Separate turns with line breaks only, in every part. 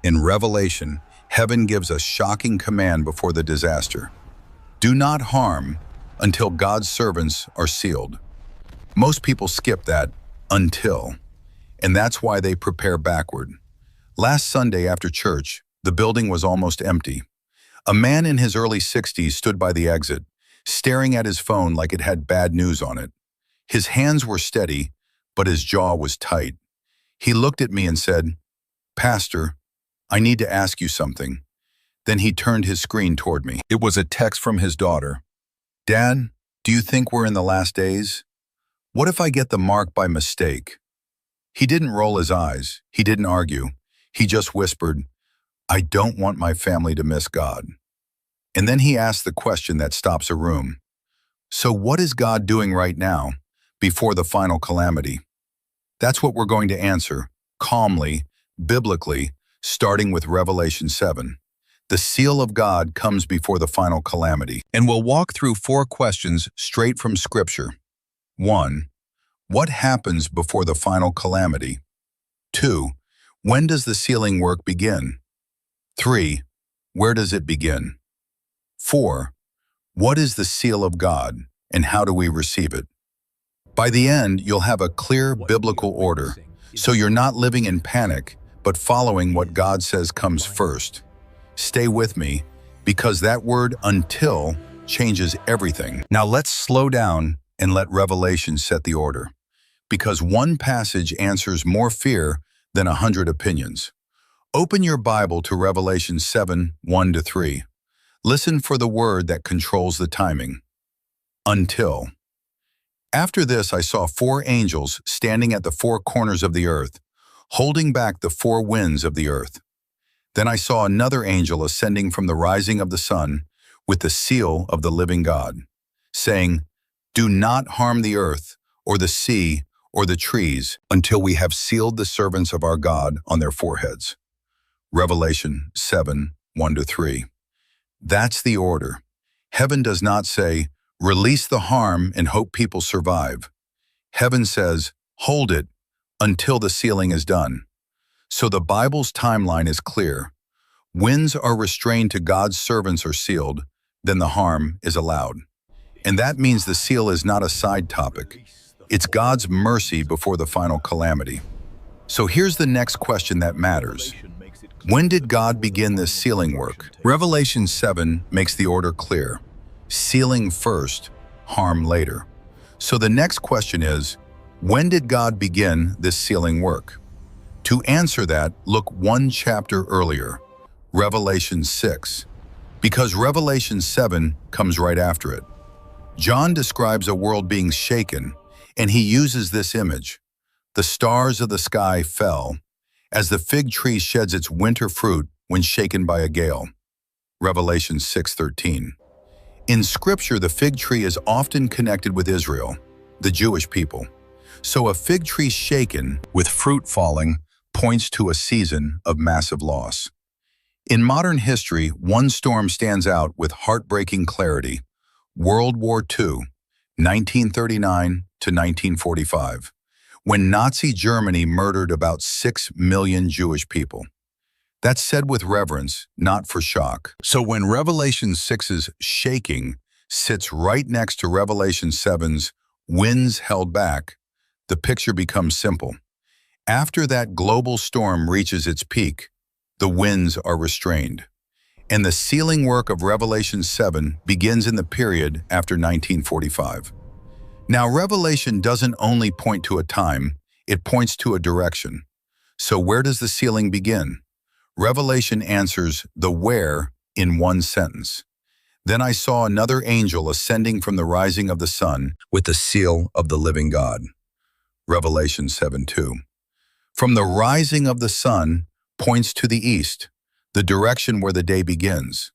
In Revelation, heaven gives a shocking command before the disaster. Do not harm until God's servants are sealed. Most people skip that until, and that's why they prepare backward. Last Sunday after church, the building was almost empty. A man in his early 60s stood by the exit, staring at his phone like it had bad news on it. His hands were steady, but his jaw was tight. He looked at me and said, "Pastor, I need to ask you something." Then he turned his screen toward me. It was a text from his daughter. "Dad, do you think we're in the last days? What if I get the mark by mistake?" He didn't roll his eyes. He didn't argue. He just whispered, "I don't want my family to miss God." And then he asked the question that stops a room. So what is God doing right now, before the final calamity? That's what we're going to answer, calmly, biblically, starting with Revelation 7. The seal of God comes before the final calamity. And we'll walk through 4 questions straight from Scripture. 1. What happens before the final calamity? 2. When does the sealing work begin? 3. Where does it begin? 4. What is the seal of God, and how do we receive it? By the end, you'll have a clear biblical order, so you're not living in panic, but following what God says comes first. Stay with me, because that word "until" changes everything. Now let's slow down and let Revelation set the order, because one passage answers more fear than 100 opinions. Open your Bible to Revelation 7, 1-3. Listen for the word that controls the timing. Until. After this I saw 4 angels standing at the 4 corners of the earth, holding back the 4 winds of the earth. Then I saw another angel ascending from the rising of the sun with the seal of the living God, saying, "Do not harm the earth, or the sea, or the trees, until we have sealed the servants of our God on their foreheads." Revelation 7, 1-3. That's the order. Heaven does not say, "Release the harm and hope people survive." Heaven says, "Hold it until the sealing is done." So the Bible's timeline is clear. Winds are restrained to God's servants are sealed, then the harm is allowed. And that means the seal is not a side topic. It's God's mercy before the final calamity. So here's the next question that matters. When did God begin this sealing work? Revelation 7 makes the order clear. Sealing first, harm later. So the next question is, when did God begin this sealing work? To answer that, look 1 chapter earlier, Revelation 6, because Revelation 7 comes right after it. John describes a world being shaken, and he uses this image. The stars of the sky fell, as the fig tree sheds its winter fruit when shaken by a gale. Revelation 6:13. In Scripture, the fig tree is often connected with Israel, the Jewish people. So a fig tree shaken, with fruit falling, points to a season of massive loss. In modern history, one storm stands out with heartbreaking clarity. World War II, 1939 to 1945, when Nazi Germany murdered about 6 million Jewish people. That's said with reverence, not for shock. So when Revelation 6's shaking sits right next to Revelation 7's winds held back, the picture becomes simple. After that global storm reaches its peak, the winds are restrained. And the sealing work of Revelation 7 begins in the period after 1945. Now, Revelation doesn't only point to a time, it points to a direction. So where does the sealing begin? Revelation answers the where in one sentence. Then I saw another angel ascending from the rising of the sun with the seal of the living God. Revelation 7:2. From the rising of the sun points to the east, the direction where the day begins.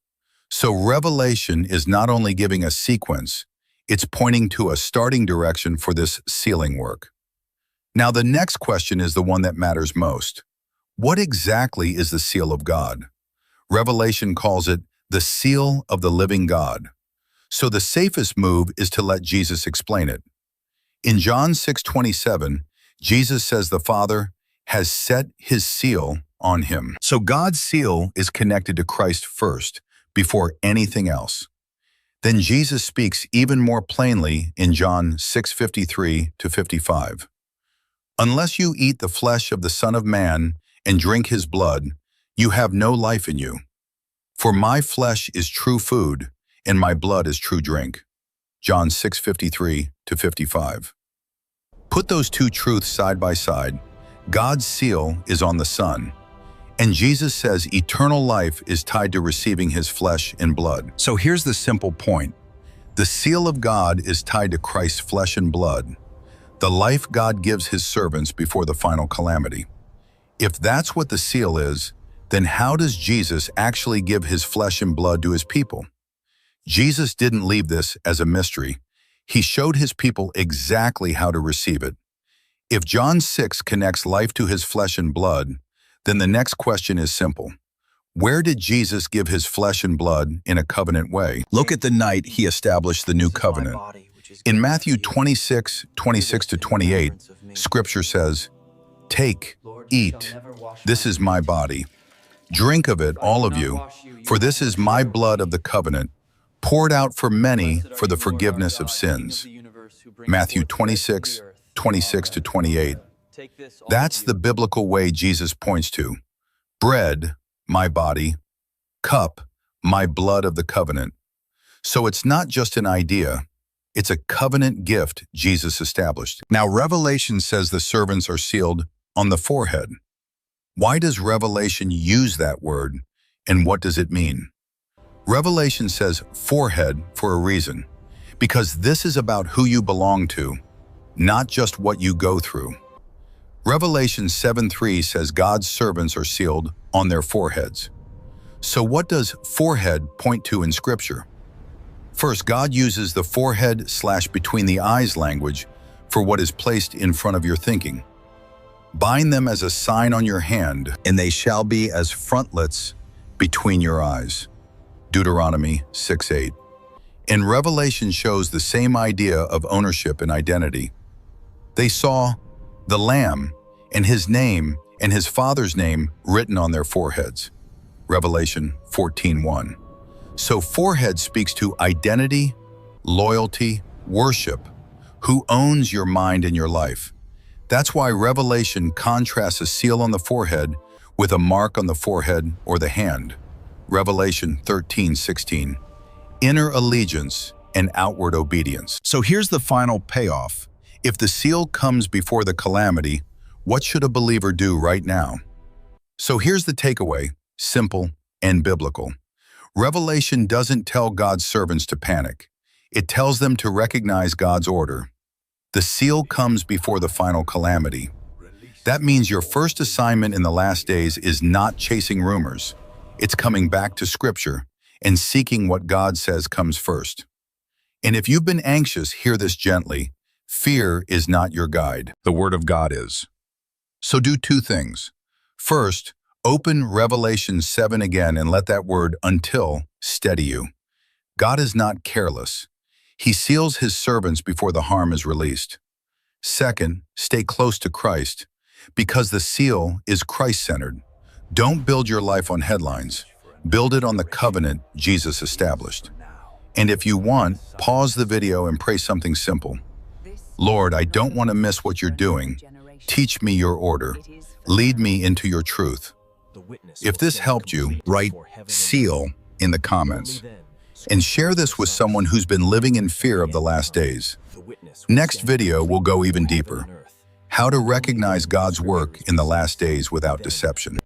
So Revelation is not only giving a sequence, it's pointing to a starting direction for this sealing work. Now the next question is the one that matters most. What exactly is the seal of God? Revelation calls it the seal of the living God. So the safest move is to let Jesus explain it. In John 6:27, Jesus says the Father has set his seal on him. So God's seal is connected to Christ first, before anything else. Then Jesus speaks even more plainly in John 6:53-55. Unless you eat the flesh of the Son of Man and drink his blood, you have no life in you. For my flesh is true food, and my blood is true drink. John 6:53-55. Put those two truths side by side. God's seal is on the Son, and Jesus says eternal life is tied to receiving his flesh and blood. So here's the simple point. The seal of God is tied to Christ's flesh and blood, the life God gives his servants before the final calamity. If that's what the seal is, then how does Jesus actually give his flesh and blood to his people? Jesus didn't leave this as a mystery. He showed his people exactly how to receive it. If John 6 connects life to his flesh and blood, then the next question is simple. Where did Jesus give his flesh and blood in a covenant way? Look at the night he established the new covenant. In Matthew 26:26-28, Scripture says, "Take, eat, this is my body. Drink of it, all of you, for this is my blood of the covenant, poured out for many for the forgiveness of sins." Matthew 26:26-28. That's the biblical way Jesus points to. Bread, my body. Cup, my blood of the covenant. So it's not just an idea. It's a covenant gift Jesus established. Now, Revelation says the servants are sealed on the forehead. Why does Revelation use that word, and what does it mean? Revelation says forehead for a reason, because this is about who you belong to, not just what you go through. Revelation 7:3 says God's servants are sealed on their foreheads. So what does forehead point to in Scripture? First, God uses the forehead/between the eyes language for what is placed in front of your thinking. Bind them as a sign on your hand, and they shall be as frontlets between your eyes. Deuteronomy 6:8. And Revelation shows the same idea of ownership and identity. They saw the Lamb and his name and his Father's name written on their foreheads. Revelation 14:1. So forehead speaks to identity, loyalty, worship, who owns your mind and your life. That's why Revelation contrasts a seal on the forehead with a mark on the forehead or the hand. Revelation 13:16. Inner allegiance and outward obedience. So here's the final payoff. If the seal comes before the calamity, what should a believer do right now? So here's the takeaway, simple and biblical. Revelation doesn't tell God's servants to panic. It tells them to recognize God's order. The seal comes before the final calamity. That means your first assignment in the last days is not chasing rumors. It's coming back to Scripture and seeking what God says comes first. And if you've been anxious, hear this gently. Fear is not your guide. The Word of God is. So do two things. First, open Revelation 7 again and let that word "until" steady you. God is not careless. He seals his servants before the harm is released. Second, stay close to Christ, because the seal is Christ-centered. Don't build your life on headlines. Build it on the covenant Jesus established. And if you want, pause the video and pray something simple. Lord, I don't want to miss what you're doing. Teach me your order. Lead me into your truth. If this helped you, write "seal" in the comments. And share this with someone who's been living in fear of the last days. Next video will go even deeper. How to recognize God's work in the last days without deception.